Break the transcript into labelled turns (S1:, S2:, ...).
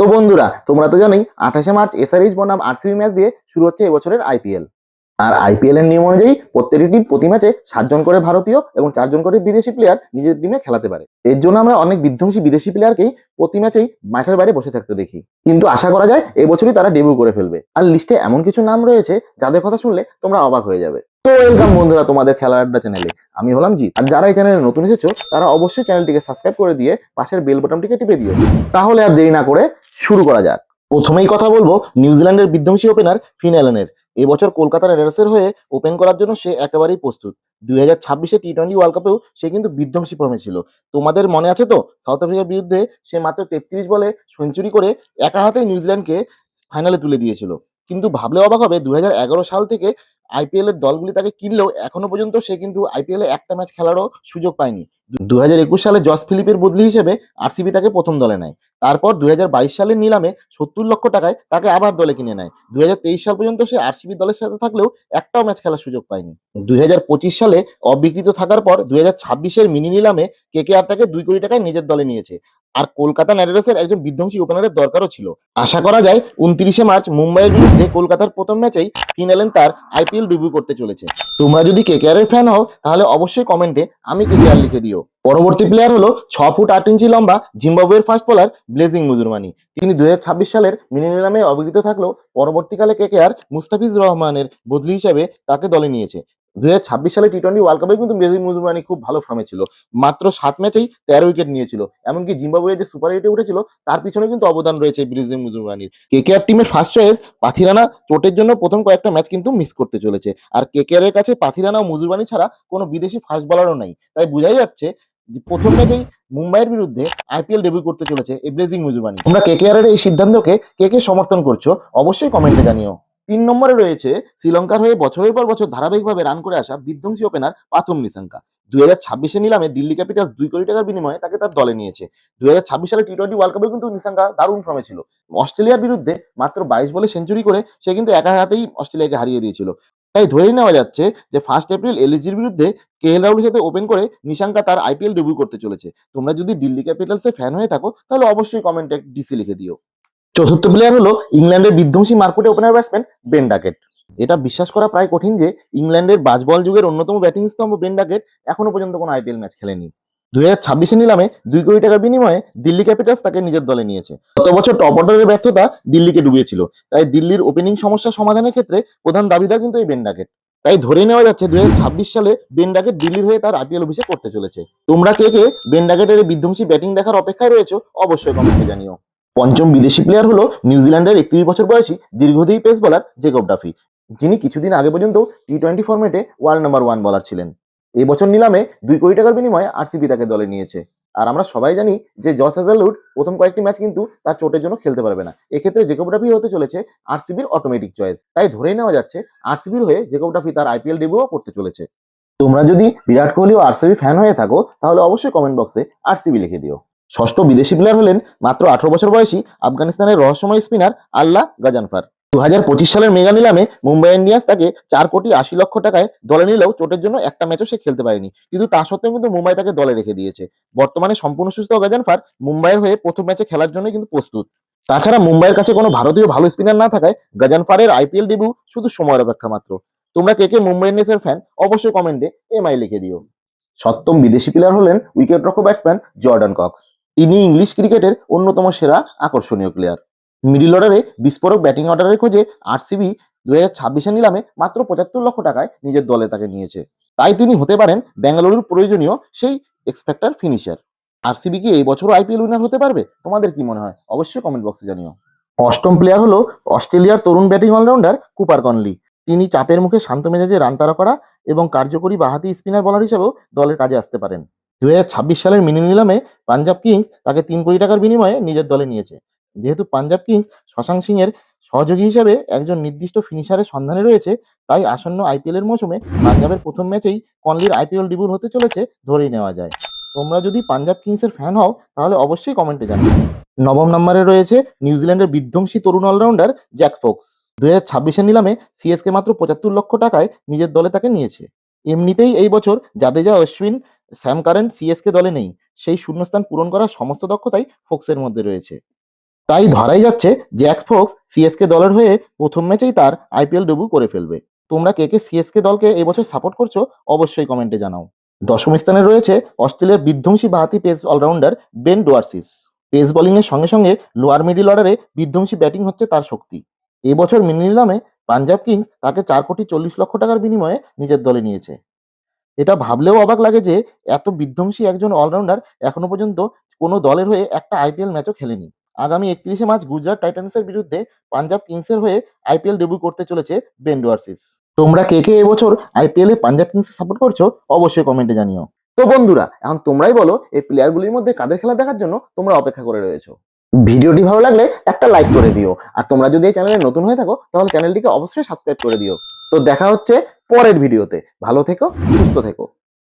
S1: তো বন্ধুরা, তোমরা তো জানোই 28শে মার্চ এসআরএইচ বনাম আরসিবি ম্যাচ দিয়ে শুরু হচ্ছে এবছরের আইপিএল। আর আইপিএল এর নিয়ম অনুযায়ী প্রত্যেকটি টিম প্রতি ম্যাচে 7জন করে ভারতীয় এবং 4জন করে বিদেশি প্লেয়ার নিজের টিমে খেলাতে পারে। এর জন্য আমরা অনেক বিধ্বংসী বিদেশি প্লেয়ারকেই প্রতি ম্যাচেই মাঠের বাইরে বসে থাকতে দেখি, কিন্তু আশা করা যায় এবছরই তারা ডেবিউ করে ফেলবে। আর লিস্টে এমন কিছু নাম রয়েছে যাদের কথা শুনলে তোমরা অবাক হয়ে যাবে। তো ওয়েলকাম বন্ধুরা তোমাদের খেলার আড্ডা চ্যানেলে। আমি হলাম জিৎ, আর যারা এই চ্যানেলে নতুন এসেছো তারা অবশ্যই চ্যানেলটিকে সাবস্ক্রাইব করে দিয়ে পাশের বেল বাটনটিকে টিপে দিও। তাহলে আর দেরি না করে শুরু করা যাক। প্রথমেই কথা বলবো নিউজিল্যান্ডের বিধ্বংসী ওপেনার ফিন অ্যালেনের। এবছর কলকাতা রাইডার্সের হয়ে ওপেন করার জন্য সে একেবারেই প্রস্তুত। 2026 টি-20 ওয়ার্ল্ড কাপেও সে কিন্তু বিধ্বংসী ফর্মে ছিল। তোমাদের মনে আছে তো, সাউথ আফ্রিকার বিরুদ্ধে সে মাত্র 33 বলে সেঞ্চুরি করে একা হাতে নিউজিল্যান্ডকে ফাইনালে তুলে দিয়েছিল। কিন্তু ভাবলে অবাক হবে, 2011 সাল থেকে আইপিএল এর দলগুলি তাকে কিনলেও এখনো পর্যন্ত সে কিন্তু আইপিএল এ একটা ম্যাচ খেলারও সুযোগ পায়নি। 2021 সালে জস ফিলিপের বদলি হিসেবে আরসিবি তাকে প্রথম দলে নেয়। তারপর 2022 সালের নিলামে 70 লক্ষ টাকায় তাকে আবার দলে কিনে নেয়। 2023 সাল পর্যন্ত সে আরসিবি দলের সাথে থাকলেও একটাও ম্যাচ খেলার সুযোগ পায়নি। 2025 সালে অবিকৃত থাকার পর 2026-এর মিনি নিলামে কেকেআর তাকে 2 কোটি টাকায় নিজের দলে নিয়েছে। আর কলকাতা নাইট রাইডার্সের একজন বিধ্বংসী ওপেনারের দরকারও ছিল। আশা করা যায় 29শে মার্চ মুম্বাইয়ের বিরুদ্ধে কলকাতার প্রথম ম্যাচেই ফিন অ্যালেন তার আইপিএল ডেবিউ করতে চলেছে। তোমরা যদি কেকেআর এর ফ্যান হও তাহলে অবশ্যই কমেন্টে আমি কেকেআর লিখে দিও। পরবর্তী প্লেয়ার হলো 6 ফুট 8 ইঞ্চি লম্বা জিম্বাবুয়ের ফাস্ট বোলার ব্লেজিং মুজুরমানি। তিনি 2026 সালের মিনি নিলামে অবিকৃত থাকলেও পরবর্তীকালে কেকেআর মুস্তাফিজুর রহমানের বদলি হিসেবে তাকে দলে নিয়েছে। 2026 সালে টি-20 ওয়ার্ল্ড কাপে কিন্তু ব্লেজিং মুজুরমানি খুব ভালো ফর্মে ছিল। মাত্র 7 ম্যাচেই 13 উইকেট নিয়েছিল। এমনকি জিম্বাবুয়ে যে সুপার এইটে উঠেছিল তার পিছনে কিন্তু অবদান রয়েছে ব্লেজিং মুজুরমানির। কেকেআর টিমের ফার্স্ট চয়েস পাথিরানা চোটের জন্য প্রথম কয়েকটা ম্যাচ কিন্তু মিস করতে চলেছে। আর কেকেআর এর কাছে পাথিরানা ও মুজুরমানি ছাড়া কোনো বিদেশি ফাস্ট বোলারও নেই। তাই বোঝাই যাচ্ছে যে প্রথম ম্যাচেই মুম্বাইয়ের বিরুদ্ধে আইপিএল ডেবিউ করতে চলেছে এই ব্লেজিং মুজুরমানি। তোমরা কেকেআর এর এই সিদ্ধান্তকে কে কে সমর্থন করছো অবশ্যই কমেন্টে জানিও। 3 নম্বরে রয়েছে শ্রীলঙ্কার হয়ে বছরের পর বছর ধারাবাহিকভাবে রান করে আসা বিধ্বংসী ওপেনার পাথুম নিসাঙ্কা। 2026 নিলামে দিল্লি ক্যাপিটালস 2 কোটি টাকার বিনিময়ে তাকে তার দলে নিয়েছে। 2026 সালে টি-20 ওয়ার্ল্ড কাপে কিন্তু নিসাঙ্কা দারুণ ফর্মে ছিল। অস্ট্রেলিয়ার বিরুদ্ধে মাত্র 22 বলে সেঞ্চুরি করে সে কিন্তু একা হাতেই অস্ট্রেলিয়াকে হারিয়ে দিয়েছিল। তাই ধরেই নেওয়া যাচ্ছে যে 1 এপ্রিল এলএসজির বিরুদ্ধে কেএল রাহুলের সাথে ওপেন করে নিশাঙ্কা তার আইপিএল ডেবিউ করতে চলেছে। তোমরা যদি দিল্লি ক্যাপিটালসের ফ্যান হয়ে থাকো তাহলে অবশ্যই কমেন্টে ডিসি লিখে দিও। চতুর্থ প্লেয়ার হলো ইংল্যান্ডের বিধ্বংসী মারকুটে ওপেনার ব্যাটসম্যান বেন ডাকেট। এটা বিশ্বাস করা প্রায় কঠিন যে ইংল্যান্ডের বাজবল যুগের অন্যতম ব্যাটিং স্তম্ভ বেন ডাকেট এখনো পর্যন্ত কোনো আইপিএল ম্যাচ খেলেনি। 2026 নিলামে 2 কোটি টাকার বিনিময়ে দিল্লি ক্যাপিটালস তাকে নিজের দলে নিয়েছে। গত বছর টপ অর্ডারের ব্যর্থতা দিল্লিকে ডুবিয়েছিল। তাই দিল্লির ওপেনিং সমস্যা সমাধানের ক্ষেত্রে প্রধান দাবিদার কিন্তু এই বেন ডাকেট। তাই ধরে নেওয়া যাচ্ছে 2026 সালে বেন ডাকেট দিল্লির হয়ে তার আইপিএল অভিষেক করতে চলেছে। তোমরা কে কে বেন ডাকেটের এই বিধ্বংসী ব্যাটিং দেখার অপেক্ষায় রয়েছে অবশ্যই কমেন্টে জানিও। পঞ্চম বিদেশি প্লেয়ার হলো নিউজিল্যান্ডের 31 বছর বয়সী দীর্ঘদেহী পেস বোলার জেকব ডাফি, যিনি কিছুদিন আগে পর্যন্ত টি-20 ফরম্যাটে ওয়ার্ল্ড নাম্বার 1 বোলার ছিলেন। এই বছর নিলামে 2 কোটি টাকার বিনিময়ে আরসিবি তাকে দলে নিয়েছে। আর আমরা সবাই জানি যে জস হ্যাজেলউড প্রথম কয়েকটি ম্যাচ কিন্তু তার চোটের জন্য খেলতে পারবে না। এক্ষেত্রে জেকব ডাফি হতে চলেছে আরসিবির অটোমেটিক চয়েস। তাই ধরেই নেওয়া যাচ্ছে আরসিবির হয়ে জেকব ডাফি তার আইপিএল ডেবিউ করতে চলেছে। তোমরা যদি বিরাট কোহলি ও আরসিবি ফ্যান হয়ে থাকো তাহলে অবশ্যই কমেন্ট বক্সে আরসিবি লিখে দিও। ষষ্ঠ বিদেশি প্লেয়ার হলেন মাত্র 18 বছর বয়সী আফগানিস্তানের রহস্যময় স্পিনার আল্লাহ গাজানফার। 2025 সালের মেগা নিলামে মুম্বাই ইন্ডিয়ান্স তাকে 4 কোটি 80 লক্ষ টাকায় দলে নিলেও চোটের জন্য একটা ম্যাচও সে খেলতে পারেনি, কিন্তু তা সত্ত্বেও কিন্তু মুম্বাই তাকে দলে রেখে দিয়েছে। বর্তমানে সম্পূর্ণ সুস্থ গাজানফার মুম্বাইয়ের হয়ে প্রথম ম্যাচে খেলার জন্য কিন্তু প্রস্তুত। তাছাড়া মুম্বাইয়ের কাছে কোনো ভারতীয় ভালো স্পিনার না থাকায় গাজানফারের আইপিএল ডেবিউ শুধু সময়ের অপেক্ষা মাত্র। তোমরা কে কে মুম্বাই ইন্ডিয়ান্সের ফ্যান অবশ্যই কমেন্টে এমআই লিখে দিও। সপ্তম বিদেশি প্লেয়ার হলেন উইকেট রক্ষক ব্যাটসম্যান জর্ডান কক্স। তিনি ইংলিশ ক্রিকেটের অন্যতম সেরা আকর্ষণীয় প্লেয়ার। মিডল অর্ডারে বিস্ফোরক ব্যাটিং অর্ডারের খোঁজে আরসিবি 2026 নিলামে মাত্র 75 লক্ষ টাকায় নিজের দলে তাকে নিয়েছে। তাই তিনি হতে পারেন বেঙ্গালুরুর প্রয়োজনীয় সেই এক্সপেক্টার ফিনিশার। আরসিবি কি এই বছরও আইপিএল উইনার হতে পারবে? তোমাদের কি মনে হয় অবশ্যই কমেন্ট বক্সে জানিও। অষ্টম প্লেয়ার হলো অস্ট্রেলিয়ার তরুণ ব্যাটিং অলরাউন্ডার কুপার কনলি। তিনি চাপের মুখে শান্ত মেজাজে রান তাড়া করা এবং কার্যকরী বাঁহাতি স্পিনার বোলার হিসেবেও দলের কাজে আসতে পারেন। 2026 সালের মিনি নিলামে পাঞ্জাব কিংস তাকে 3 কোটি টাকার বিনিময়ে নিজের দলে নিয়েছে। যেহেতু পাঞ্জাব কিংস শশাঙ্ক সিং এর সহযোগী হিসেবে একজন নির্দিষ্ট ফিনিশারের সন্ধানে রয়েছে, তাই আসন্ন আইপিএল এর মৌসুমে পাঞ্জাবের প্রথম ম্যাচেই কনলির আইপিএল ডেবিউ হতে চলেছে ধরেই নেওয়া যায়। তোমরা যদি পাঞ্জাব কিংসের ফ্যান হও তাহলে অবশ্যই কমেন্টে জানিও। নবম নম্বরে রয়েছে নিউজিল্যান্ডের বিধ্বংসী তরুণ অলরাউন্ডার জ্যাক ফোক্স। 2026 নিলামে সিএসকে মাত্র 75 লক্ষ টাকায় নিজের দলে তাকে নিয়েছে। এমনিতেই এই বছর Jadeja, Ashwin, Sam current CSK দলে নেই। সেই শূন্যস্থান পূরণ করার সমস্ত দক্ষতাই ফোক্সের মধ্যে রয়েছে। তাই ধরাই যাচ্ছে জ্যাক ফোক্স সিএসকে দলের হয়ে প্রথম ম্যাচেই তার আইপিএল ডেবিউ করে ফেলবে। তোমরা কে কে সিএসকে দলকে এবছর সাপোর্ট করছো অবশ্যই কমেন্টে জানাও। দশম স্থানে রয়েছে অস্ট্রেলিয়ার বিধ্বংসী বাঁহাতি pace allrounder Ben Dwarshuis. Pace bowling এর সঙ্গে সঙ্গে লোয়ার মিডিল অর্ডারে বিধ্বংসী ব্যাটিং হচ্ছে তার শক্তি। এবছর মিনি নিলামে পাঞ্জাব কিংস তাকে 4,40,00,000 টাকার বিনিময়ে নিজের দলে নিয়েছে। এটা ভাবলেও অবাক লাগে যে এত বিধ্বংসী একজন অলরাউন্ডার এখনো পর্যন্ত কোনো দলের হয়ে একটা আইপিএল ম্যাচও খেলেনি। আগামী 31শে মার্চ গুজরাট টাইটান্সের বিরুদ্ধে পাঞ্জাব কিংসের হয়ে আইপিএল ডেবিউ করতে চলেছে বেন ডোয়ার্সিস। তোমরা কে কে এবছর আইপিএল এ পাঞ্জাব কিংসকে সাপোর্ট করছো অবশ্যই কমেন্টে জানিও। তো বন্ধুরা, এখন তোমরাই বলো এই প্লেয়ারগুলির মধ্যে কাদের খেলা দেখার জন্য তোমরা অপেক্ষা করে রয়েছো। ভিডিওটি ভালো লাগলে একটা লাইক করে দিও, আর তোমরা যদি এই চ্যানেলে নতুন হয়ে থাকো তাহলে চ্যানেলটিকে অবশ্যই সাবস্ক্রাইব করে দিও। তো দেখা হচ্ছে পরের ভিডিওতে। ভালো থেকো, সুস্থ থেকো।